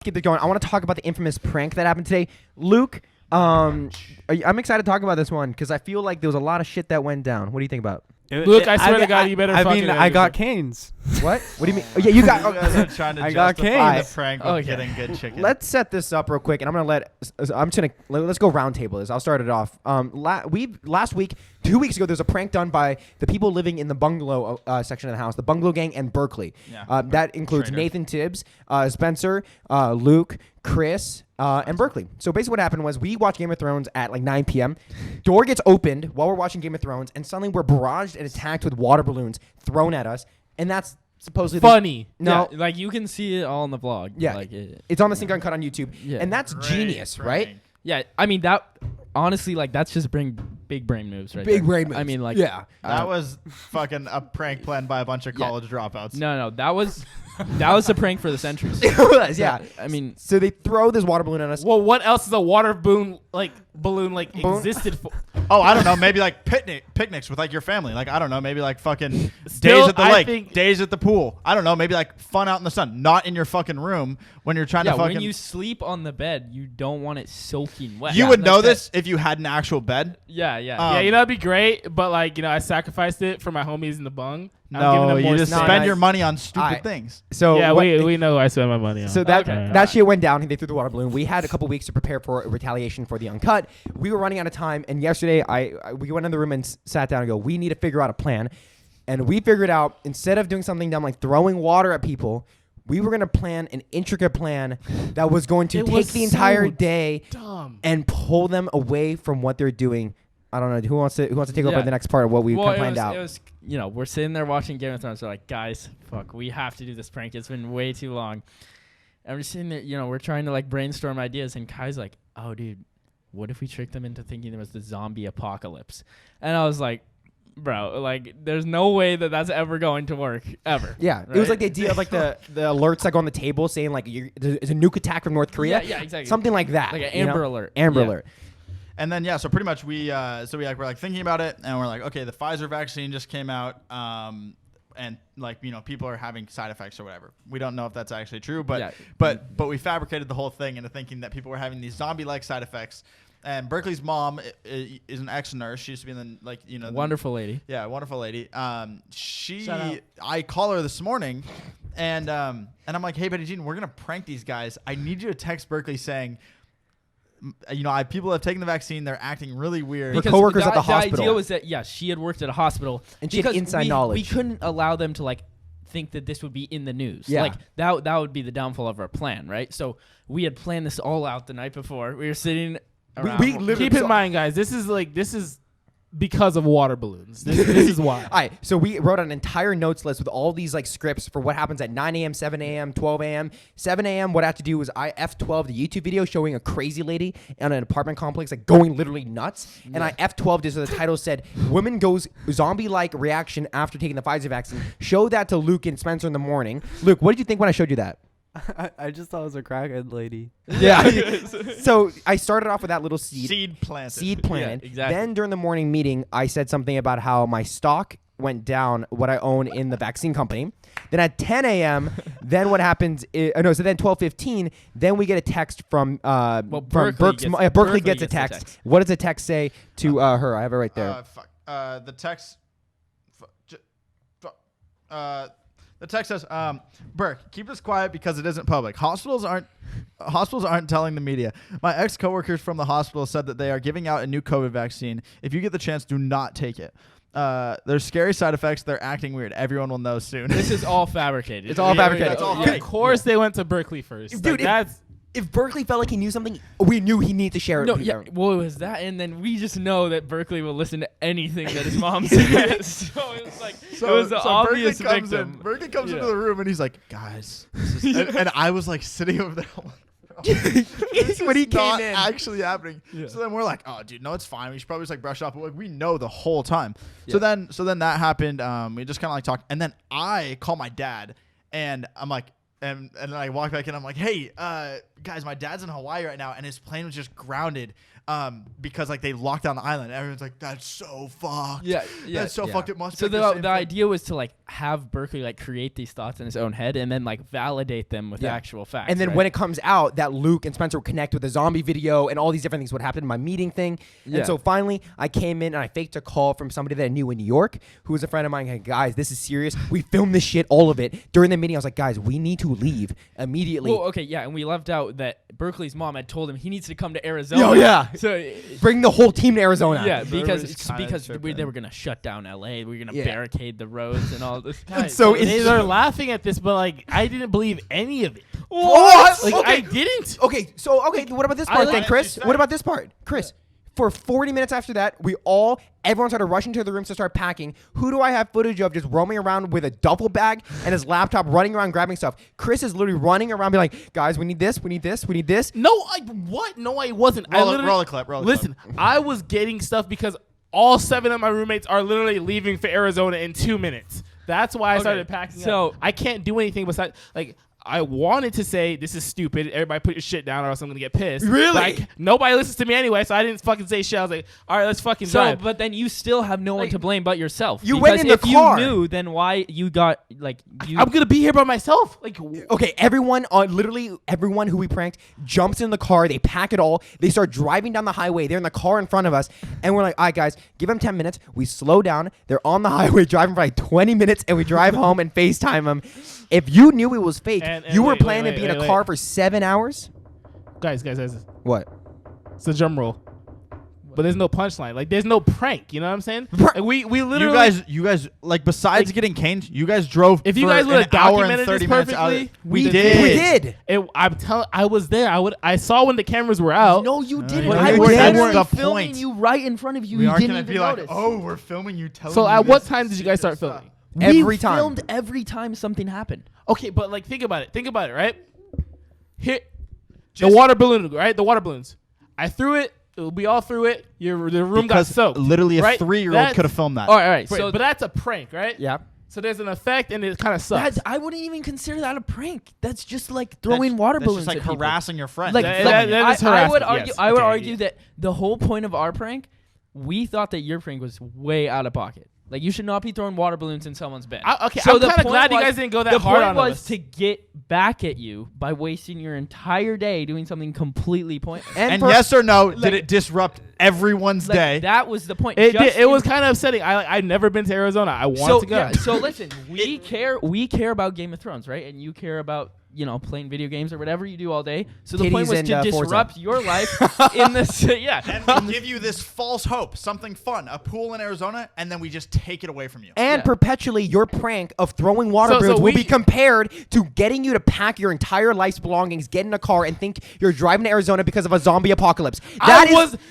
keep it going. I want to talk about the infamous prank that happened today. Luke, I'm excited to talk about this one because I feel like there was a lot of shit that went down. What do you think about? Luke, I swear to God, you better fucking I got canes. What? What do you mean? Oh, yeah, you got. You guys are trying to I got justify the canes. prank of getting good chicken. Let's set this up real quick, and let's go round table this. I'll start it off. Last week, 2 weeks ago, there's a prank done by the people living in the bungalow section of the house, the Bungalow Gang and Berkeley. Yeah. That includes Trainer. Nathan Tibbs, Spencer, Luke, Chris, and Berkeley. So basically what happened was we watched Game of Thrones at like 9 p.m. Door gets opened while we're watching Game of Thrones, and suddenly we're barraged and attacked with water balloons thrown at us, and that's supposedly funny. No. Yeah, like you can see it all in the vlog. Yeah, like it's on the Sync Uncut on YouTube, Yeah. and that's genius, right? Yeah, I mean that. Honestly, like that's just big brain moves, right? Big there. brain moves. I mean, like yeah, That was fucking a prank planned by a bunch of college dropouts. No, that was a prank for the centuries. it was. Yeah, I mean, so they throw this water balloon at us. Well, what else is a water balloon existed for? Oh, I don't know. Maybe like picnics with like your family. Like I don't know. Maybe like fucking Still, days at the I lake, think- days at the pool. I don't know. Maybe like fun out in the sun, not in your fucking room when you're trying to fucking. when you sleep on the bed, you don't want it soaking wet. You Yeah, would like know that- this if you had an actual bed. Yeah. Yeah, that'd be great, but like I sacrificed it for my homies in the bung. I'm No, giving them you more just space. spend your money on stupid Alright. things. So Yeah, what- we know who I spend my money on. So that Okay. that shit went down. They threw the water balloon. We had a couple weeks to prepare for retaliation for the Uncut. We were running out of time, and yesterday we went in the room and sat down and go, we need to figure out a plan. And we figured out, instead of doing something dumb like throwing water at people, we were going to plan an intricate plan that was going to It take was the entire so day dumb. and pull them away from what they're doing. I don't know who wants to take over the next part of what we planned out. It was, we're sitting there watching Game of Thrones. We're like, guys, fuck, we have to do this prank. It's been way too long. And we're sitting there, we're trying to like brainstorm ideas. And Kai's like, oh, dude, what if we tricked them into thinking there was the zombie apocalypse? And I was like, bro, like, there's no way that that's ever going to work, ever. Yeah, right? it was like the idea of like the alerts like on the table saying like there's a nuke attack from North Korea. Yeah, exactly. Something like that. Like an Amber Alert. Amber Yeah. Alert. And then so pretty much we're like thinking about it, and we're like, okay, the Pfizer vaccine just came out, and like people are having side effects or whatever. We don't know if that's actually true, but we fabricated the whole thing into thinking that people were having these zombie-like side effects. And Berkeley's mom is an ex-nurse. She used to be in the Wonderful lady. Yeah, wonderful lady. I call her this morning, and I'm like, hey, Betty Jean, we're gonna prank these guys. I need you to text Berkeley saying, people have taken the vaccine. They're acting really weird. Her coworkers at the hospital. The idea was that, she had worked at a hospital. And she had inside we knowledge. couldn't allow them to, think that this would be in the news. Yeah. Like, that would be the downfall of our plan, right? So we had planned this all out the night before. We were sitting around. We literally Keep in mind, guys, this is because of water balloons. This is why. All right, so we wrote an entire notes list with all these scripts for what happens at 9 a.m., 7 a.m., 12 a.m. 7 a.m., what I have to do was I F12 the YouTube video showing a crazy lady in an apartment complex going literally nuts. And I F12 this, so the title said, woman goes zombie-like reaction after taking the Pfizer vaccine. Show that to Luke and Spencer in the morning. Luke, what did you think when I showed you that? I just thought it was a crackhead lady. Yeah. So I started off with that little seed planted. Yeah, exactly. Then during the morning meeting, I said something about how my stock went down, what I own in the vaccine company. Then at 10 a.m., then what happens is, so then 12:15, then we get a text from Berkeley gets a text. What does the text say to her? I have it right there. The text. The text says, Burke, keep this quiet because it isn't public. Hospitals aren't telling the media. My ex-coworkers from the hospital said that they are giving out a new COVID vaccine. If you get the chance, do not take it. There's scary side effects. They're acting weird. Everyone will know soon. This is all fabricated. It's all fabricated. It's all Of course, they went to Berkeley first. Dude, if Berkeley felt like he knew something, we knew he needed to share it. No, with yeah, people. well, it was that, and then we just know that Berkeley will listen to anything that his mom says. So it was it was the obvious victim. Berkeley comes into the room and he's like, guys, and I was sitting over there. When he came not in, actually happening. Yeah. So then we're like, oh, dude, no, it's fine. We should probably just brush off. But we know the whole time. Yeah. So then that happened. We just kind of talked, and then I call my dad, and I'm like. And then I walk back in. I'm like, hey, guys, my dad's in Hawaii right now, and his plane was just grounded because like they locked down the island. Everyone's like, that's so fucked. That's so fucked. It must. So be the idea was to like have Berkeley like create these thoughts in his own head and then like validate them with actual facts. And then when it comes out that Luke and Spencer would connect with the zombie video and all these different things would happen in my meeting thing. And so finally I came in and I faked a call from somebody that I knew in New York who was a friend of mine. Hey, guys, this is serious. We filmed this shit, all of it. During the meeting, I was like, guys, we need to leave immediately. Well, okay, yeah, and we left out that Berkeley's mom had told him he needs to come to Arizona. Oh, yeah. So bring the whole team to Arizona. yeah, They because were just kinda tripping. they were gonna shut down LA. We were gonna barricade the roads and all this. So they're laughing at this, but like I didn't believe any of it. What? Like Okay. I didn't. Okay, so what about this part then, like- Chris? I What about this part? Chris, for 40 minutes after that, everyone started rushing to the rooms to start packing. Who do I have footage of just roaming around with a duffel bag and his laptop running around grabbing stuff? Chris is literally running around being like, guys, we need this, we need this, we need this. No, what? No, I wasn't. I literally, roll the clip. Listen, I was getting stuff because all 7 of my roommates are literally leaving for Arizona in 2 minutes. That's why I started packing So- up. I can't do anything besides like I wanted to say this is stupid. Everybody put your shit down or else I'm gonna get pissed. Really? Like nobody listens to me anyway, so I didn't fucking say shit. I was like, all right, let's fucking So, drive. but then you still have no one Like, to blame but yourself. you went Because in the if car. you knew, then why you got like you? I'm gonna be here by myself. Like Okay, literally everyone who we pranked jumps in the car. They pack it all. They start driving down the highway. They're in the car in front of us. And we're like, all right, guys, give them 10 minutes. We slow down. They're on the highway driving for like 20 minutes. And we drive home and FaceTime them. If you knew it was fake, And you were wait, planning wait, to be in a wait, car wait. for 7 hours? guys, What? it's a drum roll. But there's no punchline. Like there's no prank. You know what I'm saying? Like, we literally. You guys, like besides getting caned, you guys drove. If you for guys would have an hour and documented 30 this minutes out. perfectly, We did. did. I was there. I saw when the cameras were out. No, you didn't. you I didn't. was That's literally the filming point. you right in front of you. We You aren't didn't gonna even be like, notice. oh, we're filming you. Telling So you at what this time did you guys start stuff. filming? Every We time. filmed every time something happened. Okay, but like think about it, right? Here, Just- the water balloon, right? The water balloons. I threw it. We all threw it. The room got Because soaked. literally a right? 3-year-old That's- could have filmed that. All right. Wait, So but that's a prank, right? Yeah. So there's an effect, and it kind of sucks. I wouldn't even consider that a prank. That's just like throwing water balloons That's just like at people. harassing your friends. Like That- Filming that it. is I would harassment, argue. yes. I would Okay, argue yeah. that the whole point of our prank, we thought that your prank was way out of pocket. Like you should not be throwing water balloons in someone's bed. Okay, So I'm the kind of point glad you was- guys didn't go that the hard point on was us. to get back at you by wasting your entire day doing something completely pointless. And for- yes or no, like- did it disrupt everyone's Like, day? that was the point. It Just was in- kind of upsetting. I've never been to Arizona. I want to go. Yeah, so listen, we care about Game of Thrones, right? And you care about playing video games or whatever you do all day. So the point Titties was and, to Forza. disrupt your life in this. And we give you this false hope, something fun, a pool in Arizona, and then we just take it away from you. And Yeah. perpetually, your prank of throwing water So balloons will we- be compared to getting you to pack your entire life's belongings, get in a car, and think you're driving to Arizona because of a zombie apocalypse.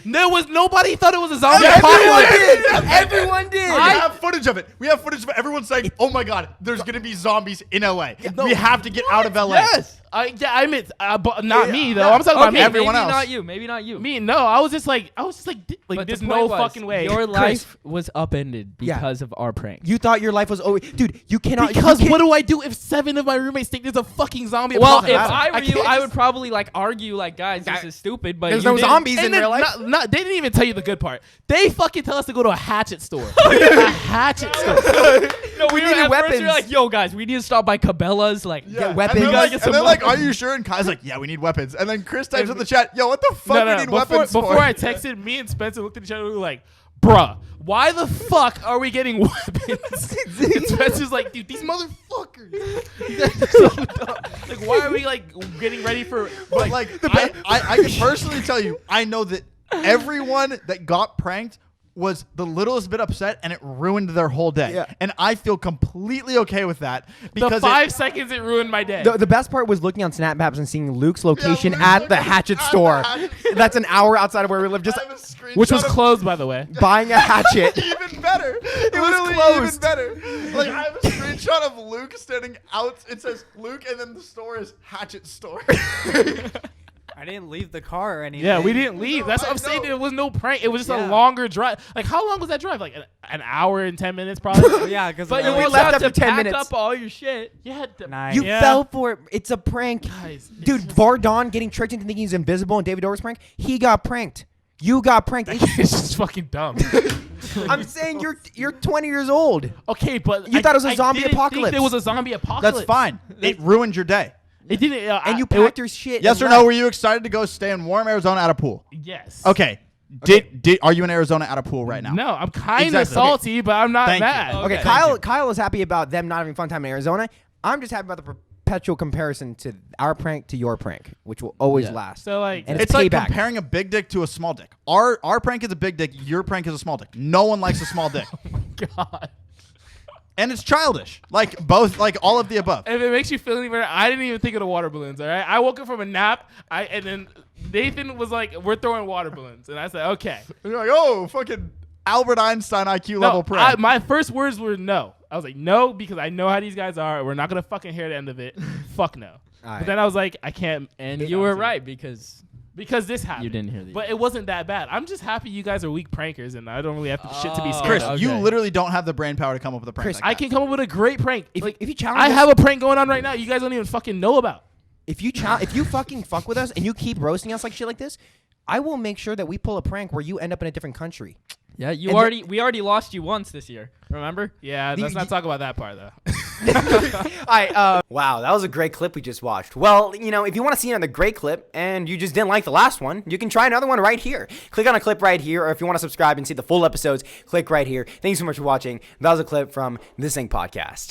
There was nobody thought it was a zombie Everyone apocalypse. did. Everyone did. We have footage of it. We have footage of everyone saying, "Oh my God, there's gonna be zombies in LA. We have to get out of LA." Yes. I meant, but not me though. I'm talking about Okay, me. everyone maybe else. not you. Maybe not you. Me, no. I was just like, But there's the no point was, fucking way. Your Chris, life was upended Yeah. because of our prank. You thought your life was over, dude. You cannot. Because you can't- what do I do if 7 of my roommates think there's a fucking zombie Well, if apocalypse? I were you, can't I just- would probably argue like, guys, this is stupid. But There's you no didn't. zombies in And then real life. they didn't even tell you the good part. They fucking tell us to go to a hatchet store. A hatchet store. No, we needed at first weapons. we were like, yo, guys, we need to stop by Cabela's. Like, Get weapons. And You they're, gotta like, and they're weapons. like, "Are you sure?" And Kai's like, "Yeah, we need weapons." And then Chris types in the chat, "Yo, what the fuck? We need weapons before for?" I texted, me and Spencer looked at each other and we were like, bruh, why the fuck are we getting weapons? And Spencer's like, dude, these motherfuckers. They're so dumb. Like, why are we like getting ready for But like, I can personally tell you, I know that everyone that got pranked was the littlest bit upset, and it ruined their whole day. Yeah. And I feel completely okay with that the because 5 seconds it ruined my day. The best part was looking on Snap Maps and seeing Luke's location Luke's at the location hatchet at the store. hatchet That's an hour outside of where we live. Just I have a screenshot which was of- closed, by the way. buying a hatchet. even better. It was was closed. even better. Like I have a screenshot of Luke standing out. It says Luke, and then the store is Hatchet Store. I didn't leave the car or anything. Yeah, we didn't leave. That's what I'm saying. It was no prank. It was just a longer drive. Like, how long was that drive? Like an hour and 10 minutes, probably. Yeah, because But you you were left left after after 10 pack minutes. up all your shit. Yeah. Nice. You Yeah. fell for it. It's a prank. Guys, Dude, Vardon getting tricked into thinking he's invisible and David Dobrik's prank. He got pranked. You got pranked. it's just fucking dumb. I'm saying you're 20 years old. Okay, but You thought it was a I zombie didn't think apocalypse. there was a zombie apocalypse. That's fine. It ruined your day. It didn't. And you it was- packed your shit. Yes and or no? left. Were you excited to go stay in warm Arizona at a pool? Yes. Okay. Are you in Arizona at a pool right now? No, I'm kind of Exactly. salty, but I'm not Thank you. mad. Okay, Kyle is happy about them not having fun time in Arizona. I'm just happy about the perpetual comparison to our prank to your prank, which will always last. So like, And It's like payback. comparing a big dick to a small dick. Our prank is a big dick. Your prank is a small dick. No one likes a small dick. God. And it's childish. Like both, like all of the above. If it makes you feel any better, I didn't even think of the water balloons. All right, I woke up from a nap. And then Nathan was like, "We're throwing water balloons," and I said, "Okay." And you're like, oh, fucking Albert Einstein IQ level prank. My first words were no. I was like, no, because I know how these guys are. We're not gonna fucking hear the end of it. Fuck no. Alright. But then I was like, I can't. And They you were honestly- right because because this happened. you didn't hear the. But it wasn't that bad. I'm just happy you guys are weak prankers, and I don't really have shit to be Oh, scared Chris, of. you Okay. literally don't have the brain power to come up with a prank. Chris, like I that. can come up with a great prank. If Like, you challenge I us- have a prank going on right now. You guys don't even fucking know about. if you fucking fuck with us and you keep roasting us like shit like this, I will make sure that we pull a prank where you end up in a different country. yeah, and we already lost you once this year. Remember? Yeah, let's not talk about that part though. Wow, that was a great clip we just watched. Well, if you want to see another great clip and you just didn't like the last one, you can try another one right here. Click on a clip right here, or if you want to subscribe and see the full episodes, click right here. Thank you so much for watching. That was a clip from TheSync Podcast.